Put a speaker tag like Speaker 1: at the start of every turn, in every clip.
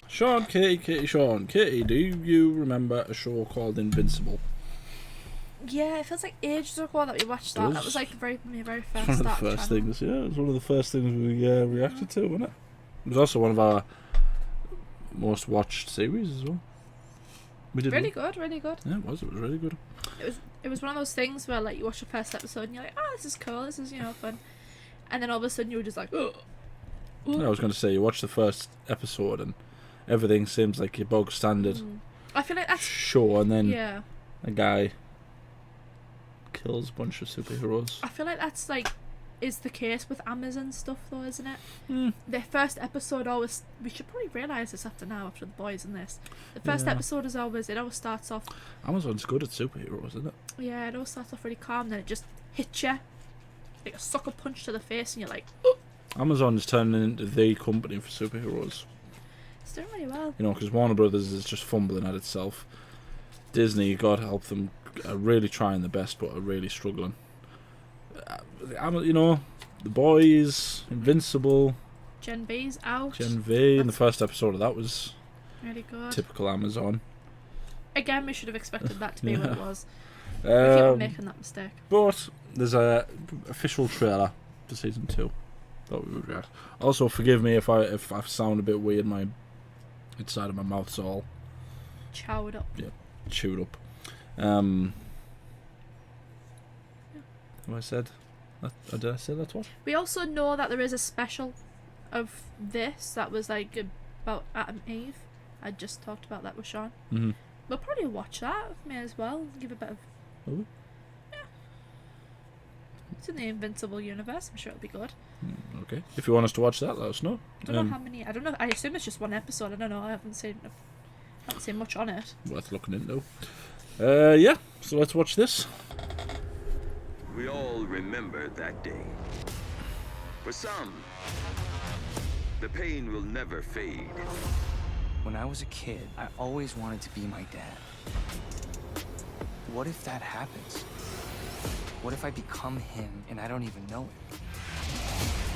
Speaker 1: Sean, Katie, Sean. Katie, do you remember a show called Invincible?
Speaker 2: Yeah, it feels like ages ago that we watched that. That was like my very first
Speaker 1: One of the
Speaker 2: start
Speaker 1: first
Speaker 2: channel.
Speaker 1: things, yeah. It was one of the first things we reacted to, wasn't it? It was also one of our most watched series as well. We did
Speaker 2: Really good, really good.
Speaker 1: Yeah, it was really good.
Speaker 2: It was one of those things where like you watch the first episode and you're like, oh, this is cool, this is fun, and then all of a sudden you were just like, oh.
Speaker 1: Yeah, I was going to say, you watch the first episode and everything seems like your bog standard
Speaker 2: I feel like that's
Speaker 1: show, and then
Speaker 2: yeah.
Speaker 1: a guy kills a bunch of superheroes.
Speaker 2: I feel like that's like is the case with Amazon stuff though, isn't it?
Speaker 1: Mm.
Speaker 2: The first episode always, we should probably realise this after the boys in this. The first episode is always, it always starts off.
Speaker 1: Amazon's good at superheroes, isn't it?
Speaker 2: Yeah, it always starts off really calm, then it just hits you like a sucker punch to the face, and you're like, oh.
Speaker 1: Amazon's turning into the company for superheroes.
Speaker 2: It's doing really well.
Speaker 1: You know, because Warner Brothers is just fumbling at itself. Disney, God help them, are really trying the best, but are really struggling. You know, The Boys, Invincible,
Speaker 2: Gen V's out.
Speaker 1: Gen V, and the first episode of that was
Speaker 2: really good.
Speaker 1: typical Amazon.
Speaker 2: Again, we should have expected that to be what it was. We keep on making that mistake.
Speaker 1: But there's a official trailer for season 2. Thought we would react. Also, forgive me if I sound a bit weird. My inside of my mouth's all
Speaker 2: chowed up.
Speaker 1: Yeah, chewed up. Have I said that? Did I say that's what?
Speaker 2: We also know that there is a special of this that was like about Adam and Eve. I just talked about that with Sean.
Speaker 1: Mm-hmm.
Speaker 2: We'll probably watch that. May as well give a bit of.
Speaker 1: Oh.
Speaker 2: Yeah. It's in the Invincible universe. I'm sure it'll be good.
Speaker 1: Okay. If you want us to watch that, let us know.
Speaker 2: I don't know how many. I don't know. I assume it's just one episode. I don't know. I haven't seen much on it.
Speaker 1: Worth looking into. Yeah. So let's watch this.
Speaker 3: We all remember that day. For some, the pain will never fade.
Speaker 4: When I was a kid, I always wanted to be my dad. What if that happens? What if I become him and I don't even know it?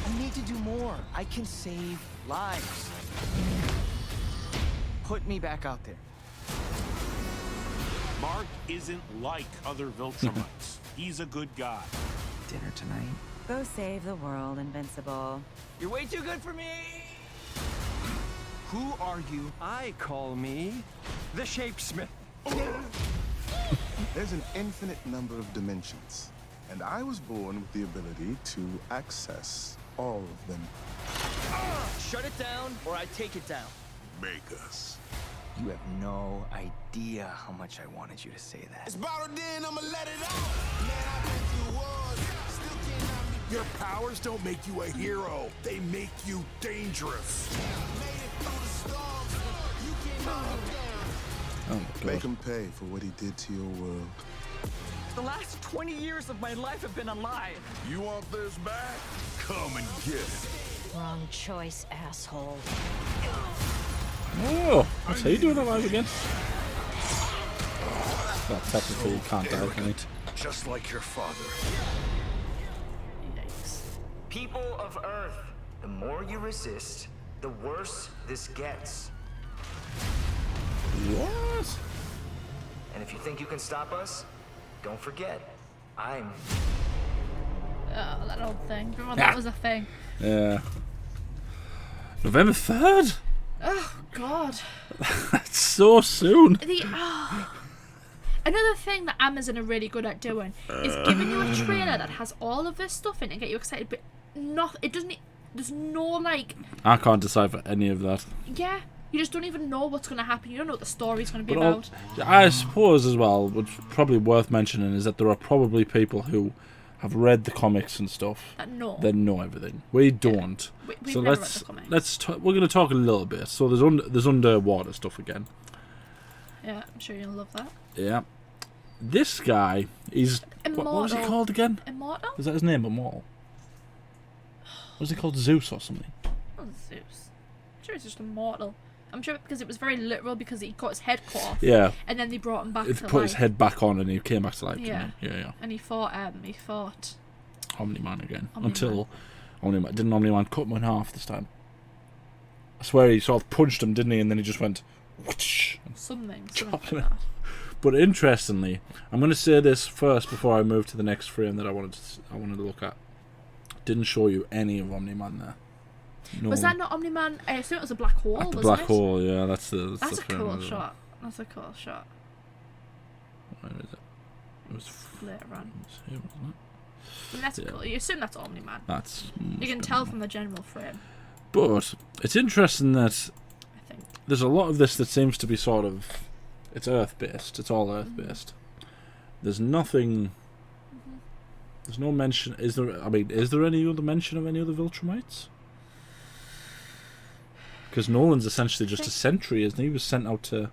Speaker 4: I need to do more. I can save lives. Put me back out there.
Speaker 5: Mark isn't like other Viltrumites. He's a good guy.
Speaker 4: Dinner tonight?
Speaker 6: Go save the world, Invincible.
Speaker 4: You're way too good for me!
Speaker 7: Who are you? I call me the Shapesmith.
Speaker 8: There's an infinite number of dimensions, and I was born with the ability to access all of them.
Speaker 4: Shut it down, or I take it down.
Speaker 3: Make us.
Speaker 4: You have no idea how much I wanted you to say that.
Speaker 3: It's bottled in, I'ma let it out. Man, I've been through wars, still can't knock me.
Speaker 5: Your powers don't make you a hero. They make you dangerous.
Speaker 3: Made it through the storms, you can't knock me down.
Speaker 1: Oh my
Speaker 8: Make
Speaker 1: God.
Speaker 8: him pay for what he did to your world.
Speaker 4: The last 20 years of my life have been a lie.
Speaker 3: You want this back? Come and get it.
Speaker 6: Wrong choice, asshole.
Speaker 1: Oh, what's he doing alive again? Well, technically you can't die, can you?
Speaker 3: Just like your father.
Speaker 2: Yikes.
Speaker 9: People of Earth, the more you resist, the worse this gets.
Speaker 1: What?
Speaker 9: And if you think you can stop us, don't forget, I'm...
Speaker 2: Oh, that old thing. Remember that was a thing.
Speaker 1: Yeah. November 3rd?
Speaker 2: Oh, God.
Speaker 1: That's so soon.
Speaker 2: Another thing that Amazon are really good at doing is giving you a trailer that has all of this stuff in it and get you excited, but it doesn't, there's no like...
Speaker 1: I can't decipher any of that.
Speaker 2: Yeah, you just don't even know what's going to happen. You don't know what the story's going to be about.
Speaker 1: I suppose as well, what's probably worth mentioning is that there are probably people who have read the comics and stuff
Speaker 2: That know
Speaker 1: everything. We don't.
Speaker 2: We've
Speaker 1: So
Speaker 2: never read the comics.
Speaker 1: we're going to talk a little bit. So there's underwater stuff again.
Speaker 2: Yeah, I'm sure you'll love that.
Speaker 1: Yeah. This guy is what was he
Speaker 2: Immortal.
Speaker 1: called again?
Speaker 2: Immortal?
Speaker 1: Is that his name? Immortal. Was he called Zeus or something?
Speaker 2: Oh, Zeus. I'm sure it's just immortal. I'm sure because it was very literal because he got his head cut off.
Speaker 1: Yeah.
Speaker 2: And then they brought him back
Speaker 1: He
Speaker 2: to
Speaker 1: put his
Speaker 2: life.
Speaker 1: head back on and he came back to life.
Speaker 2: Yeah.
Speaker 1: Didn't he? Yeah.
Speaker 2: And he fought
Speaker 1: Omni-Man again.
Speaker 2: Omni-Man.
Speaker 1: Until Didn't Omni-Man cut him in half this time? I swear he sort of punched him, didn't he? And then he just went whoosh,
Speaker 2: Something
Speaker 1: chopped
Speaker 2: like
Speaker 1: him.
Speaker 2: that.
Speaker 1: But interestingly, I'm going to say this first before I move to the next frame that I wanted to look at. Didn't show you any of Omni-Man there. No.
Speaker 2: Was that not Omni-Man? I assume it was a black hole,
Speaker 1: At the
Speaker 2: wasn't
Speaker 1: black
Speaker 2: it?
Speaker 1: hole, yeah, that's
Speaker 2: That's
Speaker 1: the
Speaker 2: a
Speaker 1: frame
Speaker 2: cool
Speaker 1: as well.
Speaker 2: shot. That's a cool shot.
Speaker 1: Where is it? It was
Speaker 2: Later on.
Speaker 1: it was here, wasn't it?
Speaker 2: I mean, that's
Speaker 1: Yeah.
Speaker 2: cool. You assume that's Omni-Man.
Speaker 1: That's
Speaker 2: You can tell from the general frame,
Speaker 1: But it's interesting that
Speaker 2: I think.
Speaker 1: there's a lot of this that seems to be sort of, it's Earth-based. It's all Earth-based. There's nothing. There's no mention. Is there? I mean, is there any other mention of any other Viltrumites? Because Nolan's essentially just a sentry, isn't he? He was sent out to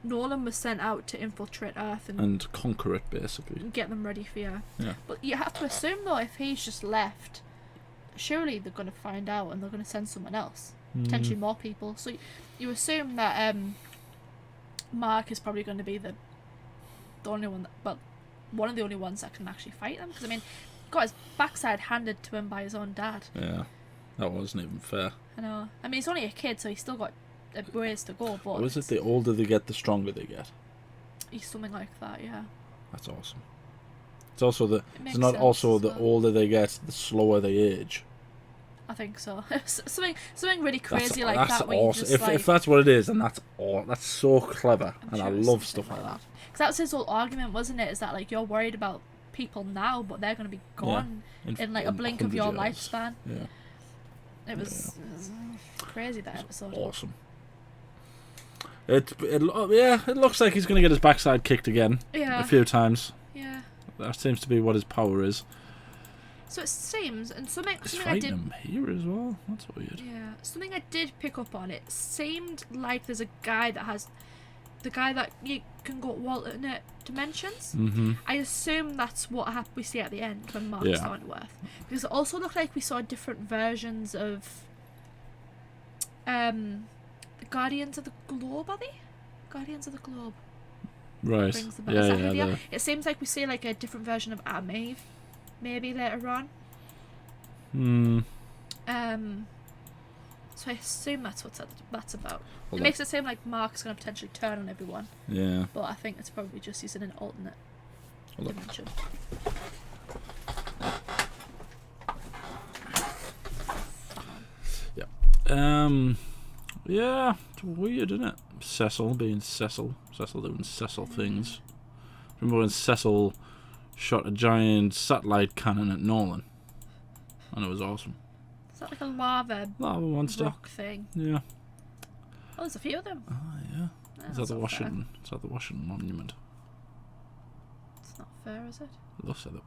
Speaker 2: Nolan was sent out to infiltrate Earth
Speaker 1: and conquer it, basically.
Speaker 2: get them ready for you.
Speaker 1: Yeah.
Speaker 2: But you have to assume, though, if he's just left, surely they're going to find out and they're going to send someone else. Potentially more people. So you assume that Mark is probably going to be the only one that, well, one of the only ones that can actually fight them. Because, I mean, got his backside handed to him by his own dad.
Speaker 1: Yeah, that wasn't even fair.
Speaker 2: I know. I mean, he's only a kid, so he's still got a ways to go. But
Speaker 1: Or is it the older they get, the stronger they get?
Speaker 2: he's something like that, yeah.
Speaker 1: That's awesome. It's also the.
Speaker 2: It
Speaker 1: It's
Speaker 2: makes
Speaker 1: not
Speaker 2: sense
Speaker 1: also
Speaker 2: as
Speaker 1: the
Speaker 2: well.
Speaker 1: older they get, the slower they age.
Speaker 2: I think so. something really
Speaker 1: That's,
Speaker 2: crazy like
Speaker 1: that's
Speaker 2: that. Where you
Speaker 1: awesome.
Speaker 2: just,
Speaker 1: If that's what it is, then that's that's so clever,
Speaker 2: I'm
Speaker 1: and
Speaker 2: sure
Speaker 1: I
Speaker 2: it's
Speaker 1: love
Speaker 2: something
Speaker 1: stuff like that.
Speaker 2: Because that was his whole argument, wasn't it? Is that like you're worried about people now, but they're going to be gone in like a blink of
Speaker 1: 100
Speaker 2: your
Speaker 1: years.
Speaker 2: lifespan.
Speaker 1: Yeah,
Speaker 2: It was crazy, that episode.
Speaker 1: awesome. It looks like he's going to get his backside kicked again
Speaker 2: Yeah.
Speaker 1: a few times.
Speaker 2: Yeah.
Speaker 1: That seems to be what his power is.
Speaker 2: So it seems, and something
Speaker 1: He's
Speaker 2: I
Speaker 1: fighting
Speaker 2: did.
Speaker 1: him here as well. That's weird.
Speaker 2: Yeah, something I did pick up on. It seemed like there's a guy that has, the guy that you can go alternate dimensions.
Speaker 1: Mm-hmm.
Speaker 2: I assume that's what we see at the end when Mark's
Speaker 1: Yeah.
Speaker 2: down to Earth, because it also looked like we saw different versions of, the Guardians of the Globe. Are they? Guardians of the Globe.
Speaker 1: Right.
Speaker 2: Rings the bell.
Speaker 1: Yeah,
Speaker 2: Is that
Speaker 1: yeah.
Speaker 2: who they are?
Speaker 1: they're-
Speaker 2: It seems like we see like a different version of Adam Eve, maybe later on. So I assume that's what that's about.
Speaker 1: Hold
Speaker 2: It
Speaker 1: on.
Speaker 2: makes it seem like Mark's going to potentially turn on everyone,
Speaker 1: Yeah.
Speaker 2: but I think it's probably just he's in an alternate
Speaker 1: Hold on.
Speaker 2: dimension.
Speaker 1: Yeah, it's weird, isn't it? Cecil being Cecil. Cecil doing Cecil things. Remember when Cecil shot a giant satellite cannon at Nolan? And it was awesome.
Speaker 2: Is that like a lava
Speaker 1: Lava monster.
Speaker 2: rock thing?
Speaker 1: Yeah.
Speaker 2: Oh, there's a few of them.
Speaker 1: Ah, yeah.
Speaker 2: Oh,
Speaker 1: Is that
Speaker 2: that's
Speaker 1: the
Speaker 2: not fair.
Speaker 1: Washington? Is that the Washington Monument?
Speaker 2: It's not fair, is it?
Speaker 1: It looks like that.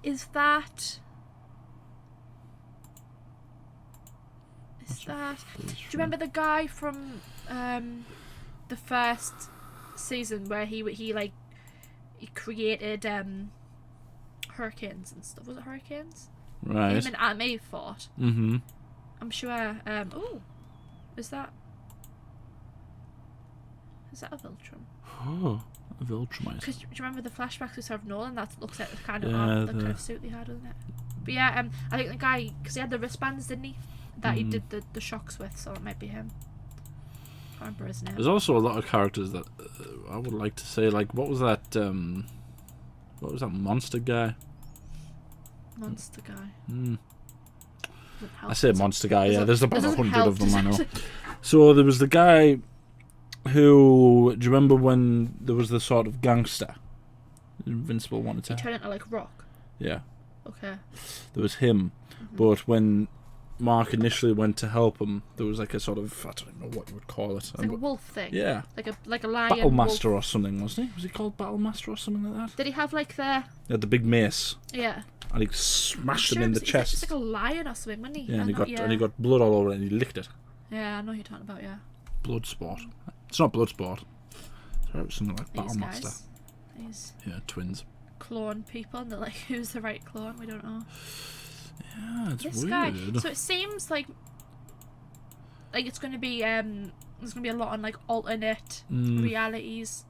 Speaker 2: Is that? Do you remember the guy from the first season where he created hurricanes and stuff? Was it hurricanes?
Speaker 1: Right.
Speaker 2: Him and Aunt Eve fought.
Speaker 1: Mm-hmm.
Speaker 2: I'm sure. Oh, is that a Viltrum?
Speaker 1: Oh, a Viltrumite.
Speaker 2: Because do you remember the flashbacks we saw of Nolan? That looks like the kind of
Speaker 1: Yeah,
Speaker 2: the kind of suit he had, doesn't it? But yeah, I think the guy, because he had the wristbands, didn't he? That he did the shocks with, so it might be him. Can't remember his name.
Speaker 1: There's also a lot of characters that I would like to say, like, what was that monster guy?
Speaker 2: Monster guy.
Speaker 1: Mm.
Speaker 2: Doesn't help,
Speaker 1: I say
Speaker 2: does it?
Speaker 1: monster guy, yeah, there's about
Speaker 2: Doesn't
Speaker 1: 100
Speaker 2: help,
Speaker 1: of them,
Speaker 2: does
Speaker 1: I know.
Speaker 2: it?
Speaker 1: So there was the guy who, do you remember when there was the sort of gangster Invincible wanted
Speaker 2: He
Speaker 1: to...
Speaker 2: turned into like rock.
Speaker 1: Yeah,
Speaker 2: Okay.
Speaker 1: there was him, but when Mark initially went to help him, there was like a sort of, I don't even know what you would call it.
Speaker 2: It's like a wolf thing.
Speaker 1: Yeah.
Speaker 2: Like a lion.
Speaker 1: Battle Master
Speaker 2: wolf.
Speaker 1: or something, wasn't he? Was he called Battle Master or something like that?
Speaker 2: Did he have like the?
Speaker 1: He had the big mace,
Speaker 2: Yeah.
Speaker 1: and he smashed him
Speaker 2: Sure,
Speaker 1: in the
Speaker 2: it's
Speaker 1: chest.
Speaker 2: like a lion or something, wasn't he?
Speaker 1: Yeah, and
Speaker 2: I know-
Speaker 1: he got blood all over it, and he licked it.
Speaker 2: Yeah, I know who you're talking about. Yeah.
Speaker 1: Blood sport. It's not blood sport. It's something like
Speaker 2: These
Speaker 1: Battle Master.
Speaker 2: guys. These
Speaker 1: Yeah, twins.
Speaker 2: clone people, and they're like, who's the right clone? We don't know.
Speaker 1: Yeah, it's
Speaker 2: This
Speaker 1: weird.
Speaker 2: guy. So it seems like it's going to be there's going to be a lot on like alternate realities.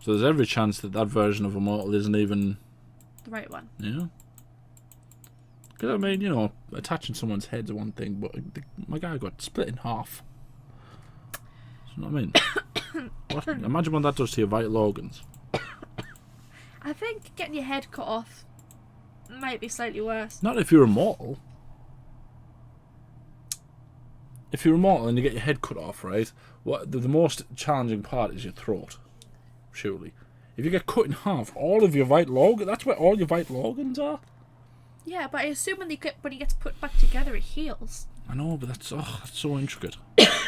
Speaker 1: So there's every chance that version of Immortal isn't even.
Speaker 2: The right one.
Speaker 1: Yeah. Because, I mean, you know, attaching someone's head's one thing, but my guy got split in half. You know what I mean? Imagine what that does to your vital organs.
Speaker 2: I think getting your head cut off might be slightly worse.
Speaker 1: Not if you're immortal. If you're immortal and you get your head cut off, right? What the most challenging part is your throat, surely. If you get cut in half, all of your vital organs, that's where all your vital organs are.
Speaker 2: Yeah, but I assume when he gets put back together, it heals.
Speaker 1: I know, but that's so intricate.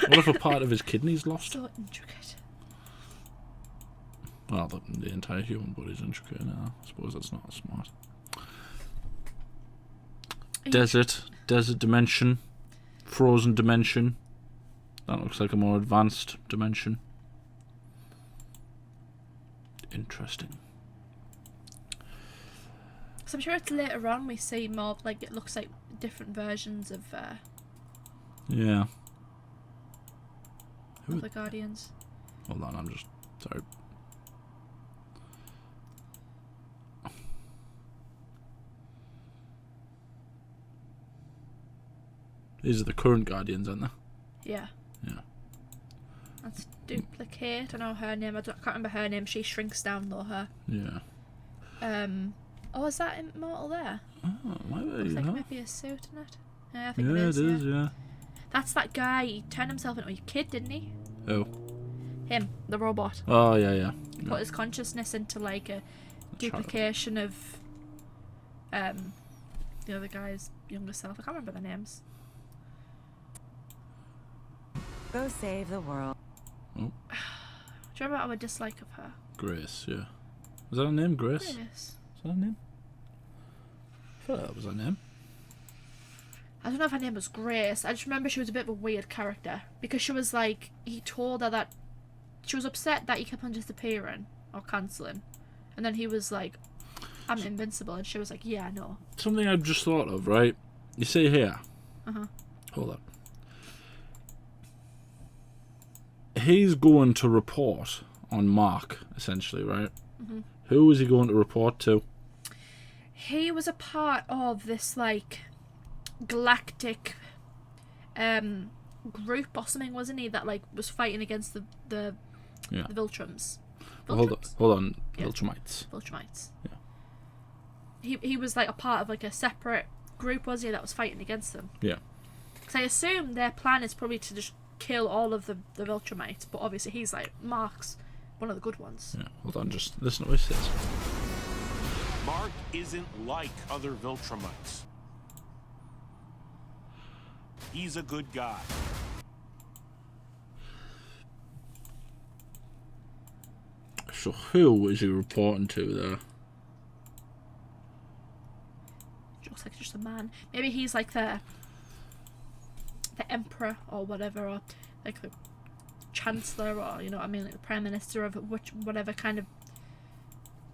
Speaker 1: What if a part of his kidney's lost?
Speaker 2: So intricate.
Speaker 1: Well, the entire human body's intricate now. I suppose that's not smart. Desert dimension, frozen dimension. That looks like a more advanced dimension. Interesting.
Speaker 2: So I'm sure it's later on we see more, like, it looks like different versions of
Speaker 1: yeah.
Speaker 2: of the Guardians.
Speaker 1: Hold on, I'm just sorry. These are the current Guardians, aren't they?
Speaker 2: Yeah.
Speaker 1: Yeah.
Speaker 2: That's Duplicate. I know her name. I can't remember her name. She shrinks down though. Her.
Speaker 1: Yeah.
Speaker 2: Oh, is that Immortal there?
Speaker 1: Oh, might be.
Speaker 2: Looks like
Speaker 1: Yeah.
Speaker 2: it might be a suit in it. Yeah, I think
Speaker 1: Yeah,
Speaker 2: it is.
Speaker 1: it is. Yeah.
Speaker 2: That's that guy. He turned himself into a kid, didn't he?
Speaker 1: Oh.
Speaker 2: Him, the robot.
Speaker 1: Oh yeah, yeah.
Speaker 2: He put his consciousness into like a duplication of the other guy's younger self. I can't remember their names.
Speaker 6: Go save the world.
Speaker 1: Oh.
Speaker 2: Do you remember our dislike of her?
Speaker 1: Grace. Yeah. Was that her name? Grace.
Speaker 2: Yes.
Speaker 1: Was that her name? I thought that was her name.
Speaker 2: I don't know if her name was Grace. I just remember she was a bit of a weird character because she was like, he told her that she was upset that he kept on disappearing or cancelling, and then he was like, I'm invincible, and she was like, yeah, I know.
Speaker 1: Something I've just thought of, right? You see here.
Speaker 2: Uh-huh.
Speaker 1: Hold up. He's going to report on Mark, essentially, right?
Speaker 2: Mm-hmm.
Speaker 1: Who is he going to report to?
Speaker 2: He was a part of this like galactic group or something, wasn't he? That like was fighting against the Viltrums.
Speaker 1: Well, hold on.
Speaker 2: Yeah.
Speaker 1: Viltrumites.
Speaker 2: Viltrumites.
Speaker 1: Yeah.
Speaker 2: He was like a part of like a separate group, was he, that was fighting against them?
Speaker 1: Yeah.
Speaker 2: Because I assume their plan is probably to just kill all of the Viltrumites, but obviously he's like Mark's one of the good ones.
Speaker 1: Yeah. Hold on. Just listen to what he says.
Speaker 5: Mark isn't like other Viltrumites. He's a good guy.
Speaker 1: So who is he reporting to there?
Speaker 2: Looks like just a man. Maybe he's like the emperor or whatever, or like the chancellor, or you know what I mean, like the prime minister of whatever kind of.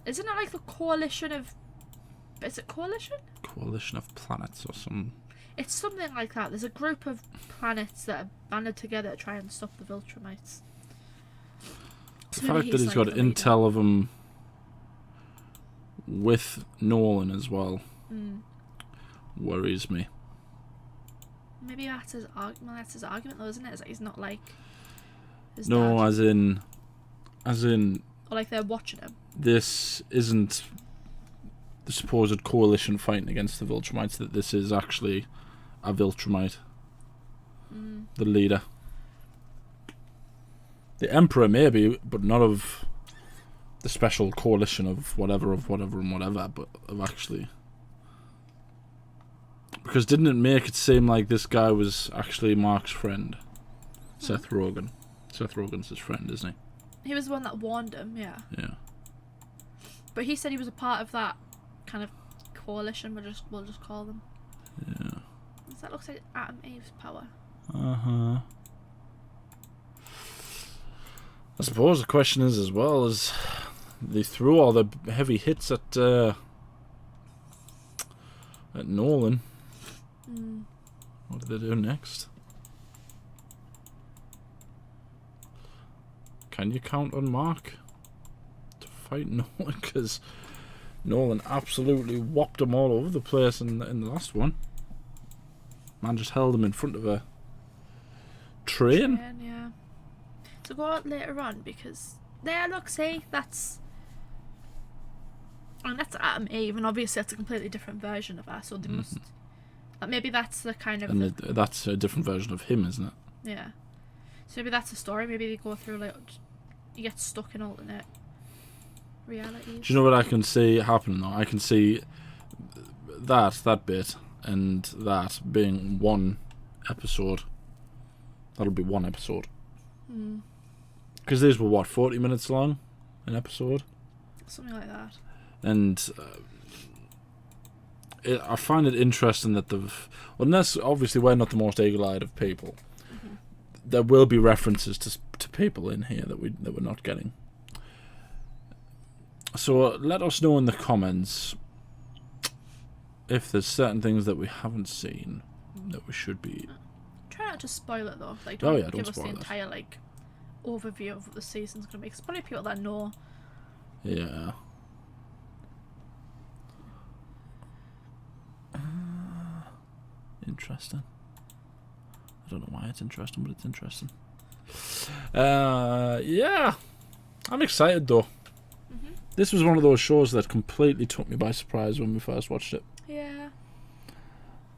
Speaker 2: Isn't it like the coalition of? Is it coalition?
Speaker 1: Coalition of planets or some.
Speaker 2: It's something like that. There's a group of planets that are banded together to try and stop the Viltrumites.
Speaker 1: The fact that he's got intel of him with Nolan as well worries me.
Speaker 2: Maybe that's his argument. That's his argument, though, isn't it? Is that he's not like his
Speaker 1: No,
Speaker 2: dad.
Speaker 1: as in.
Speaker 2: Or like they're watching him.
Speaker 1: This isn't the supposed coalition fighting against the Viltrumites. That this is actually a Viltrumite, the leader. The Emperor maybe, but not of the special coalition of whatever, but of actually. Because didn't it make it seem like this guy was actually Mark's friend? Seth Rogen. Seth Rogen's his friend, isn't he?
Speaker 2: He was the one that warned him, yeah.
Speaker 1: Yeah.
Speaker 2: But he said he was a part of that kind of coalition, we'll just call them.
Speaker 1: Yeah.
Speaker 2: That looks like Atom Eve's power.
Speaker 1: Uh-huh. I suppose the question is as well is they threw all the heavy hits at Nolan. What do they do next? Can you count on Mark to fight Nolan? Because Nolan absolutely whopped him all over the place in the last one. Man just held him in front of a train.
Speaker 2: Yeah. So go out later on because there, look, see, that's Adam Eve, and obviously that's a completely different version of her. So they must. Maybe that's the kind of.
Speaker 1: And that's a different version of him, isn't it?
Speaker 2: Yeah. So maybe that's a story. Maybe they go through like you get stuck in alternate realities.
Speaker 1: Do you know what I can see happening though? I can see that bit and that being one episode. That'll be one episode. Because these were what, 40 minutes long, an episode,
Speaker 2: something like that.
Speaker 1: And I find it interesting that they've, unless obviously we're not the most eagle-eyed of people, there will be references to people in here that we're not getting. So let us know in the comments if there's certain things that we haven't seen that we should be.
Speaker 2: Try not to spoil it though. Like, don't give us the
Speaker 1: spoil it.
Speaker 2: entire like overview of what the season's gonna be. 'Cause probably people that know.
Speaker 1: Yeah. Interesting. I don't know why it's interesting, but it's interesting. Yeah. I'm excited though. This was one of those shows that completely took me by surprise when we first watched it.
Speaker 2: Yeah.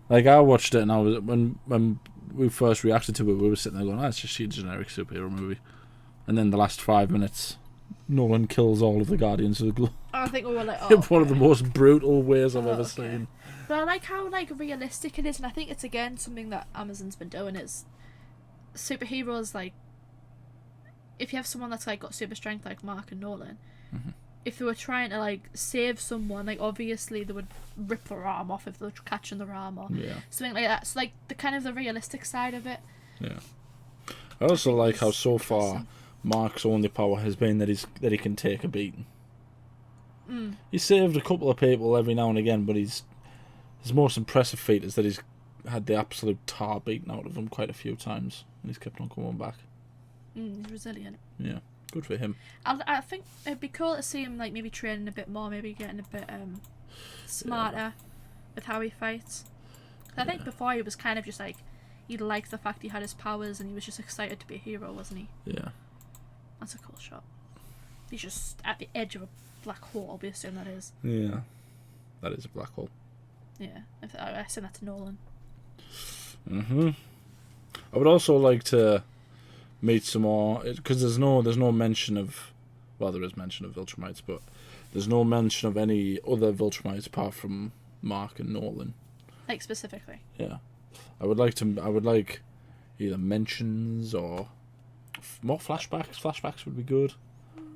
Speaker 1: Like, I watched it and I was when we first reacted to it, we were sitting there going, it's just a generic superhero movie. And then the last 5 minutes, Nolan kills all of the Guardians of the Globe.
Speaker 2: I think we were like,
Speaker 1: in one of the most brutal ways I've ever seen.
Speaker 2: But I like how like realistic it is, and I think it's again something that Amazon's been doing is superheroes. Like, if you have someone that's like got super strength like Mark and Nolan, if they were trying to like save someone, like obviously they would rip their arm off if they were catching their arm or something like that. So like the kind of the realistic side of it. Yeah.
Speaker 1: I also like how so far Mark's only power has been that he can take a beating. He saved a couple of people every now and again, but his most impressive feat is that he's had the absolute tar beaten out of him quite a few times, and he's kept on coming back.
Speaker 2: He's resilient.
Speaker 1: Yeah, good for him.
Speaker 2: I think it'd be cool to see him like maybe training a bit more, maybe getting a bit smarter with how he fights. I think before he was kind of just like he liked the fact he had his powers and he was just excited to be a hero, wasn't he? Yeah. That's a cool shot. He's just at the edge of a black hole, we assume that is.
Speaker 1: Yeah, that is a black hole.
Speaker 2: Yeah, I assume that's Nolan.
Speaker 1: I would also like to meet some more, because there's no mention of, well, there is mention of Viltrumites, but there's no mention of any other Viltrumites apart from Mark and Nolan.
Speaker 2: Like specifically.
Speaker 1: Yeah, I would like either mentions or more flashbacks. Flashbacks would be good.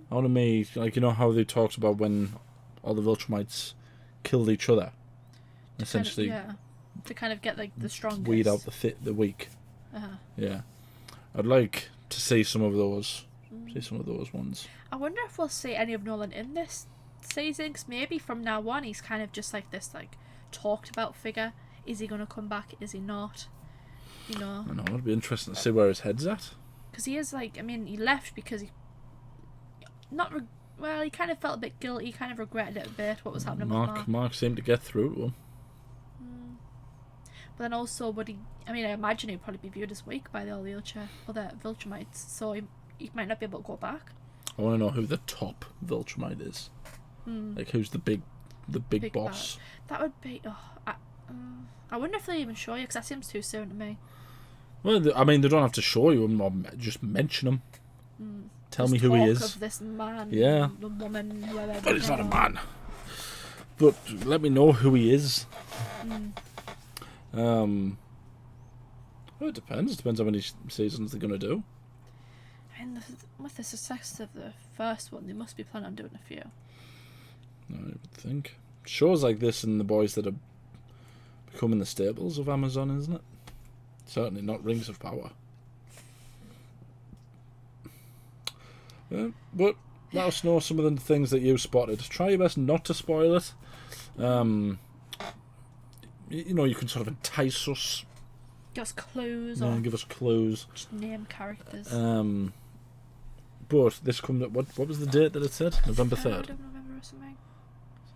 Speaker 1: I want to meet, like, you know how they talked about when all the Viltrumites killed each other, essentially.
Speaker 2: To kind of get like the strongest.
Speaker 1: Weed out the weak. Yeah, I'd like to see some of those. See some of those ones.
Speaker 2: I wonder if we'll see any of Nolan in this season, 'cause maybe from now on he's kind of just like this like talked about figure. Is he going to come back? Is he not? You know.
Speaker 1: I know, it'd be interesting to see where his head's at.
Speaker 2: Because he is like, I mean, he left because he he kind of felt a bit guilty. He kind of regretted it a bit. What was happening with Mark?
Speaker 1: Mark seemed to get through to him.
Speaker 2: But then also, I imagine he'd probably be viewed as weak by the other Viltrumites, so he might not be able to go back.
Speaker 1: I want to know who the top Viltrumite is. Like, who's the big boss?
Speaker 2: That would be. I wonder if they even show you, because that seems too soon to me.
Speaker 1: Well, I mean, they don't have to show you him, or just mention him. Tell me who he is.
Speaker 2: Of this man,
Speaker 1: yeah,
Speaker 2: the woman, whoever.
Speaker 1: But he's not a man. But let me know who he is. Well, it depends. It depends how many seasons they're gonna do.
Speaker 2: I mean, with the success of the first one, they must be planning on doing a few.
Speaker 1: I would think shows like this and The Boys that are becoming the staples of Amazon, isn't it? Certainly not Rings of Power. But let us know some of the things that you spotted. Try your best not to spoil it. You know, you can sort of entice us.
Speaker 2: Give us clues.
Speaker 1: Yeah, give us clues.
Speaker 2: Just name characters.
Speaker 1: But this comes up. What was the date that it said? November 3rd.
Speaker 2: November or something.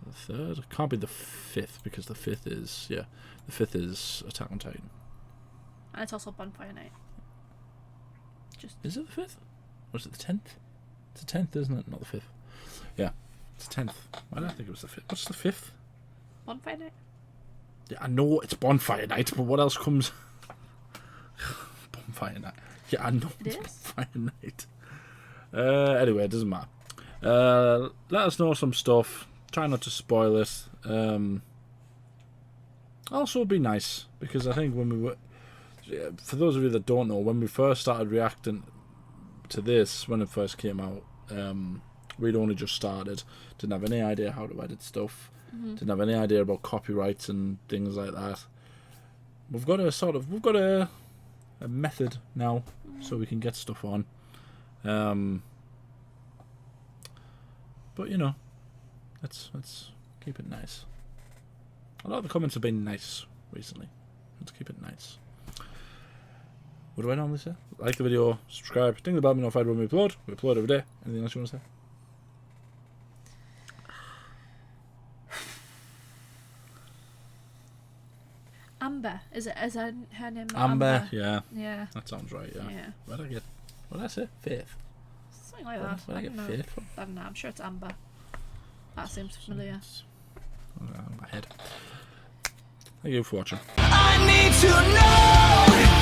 Speaker 1: So the third? It can't be the fifth, because the fifth is Attack on Titan.
Speaker 2: And it's also Bonfire Night.
Speaker 1: Is it the fifth? Or is it the 10th? It's the 10th, isn't it? Not the fifth. Yeah, it's the 10th. Why did I think it was the fifth? What's the fifth?
Speaker 2: Bonfire Night.
Speaker 1: Yeah, I know it's Bonfire Night, but what else comes? Bonfire Night. Yeah, I know it's Bonfire Night. Anyway, it doesn't matter. Let us know some stuff. Try not to spoil it. Also, be nice, because I think when we were, for those of you that don't know, when we first started reacting to this, when it first came out, we'd only just started, didn't have any idea how to edit stuff, didn't have any idea about copyrights and things like that. We've got a method now, so we can get stuff on. But you know, let's keep it nice. A lot of the comments have been nice recently. Let's keep it nice. What do I normally say? Like the video, subscribe, ding the bell, be notified when we upload. We upload every day. Anything else you want to say?
Speaker 2: Amber. Is her name
Speaker 1: Amber? Yeah.
Speaker 2: Yeah.
Speaker 1: That sounds right, yeah.
Speaker 2: Yeah.
Speaker 1: What did I say? Faith?
Speaker 2: Something like that.
Speaker 1: Where did I get Faith from?
Speaker 2: I don't know. I'm sure it's Amber. That seems familiar.
Speaker 1: My head. Thank you for watching.
Speaker 3: I need to know.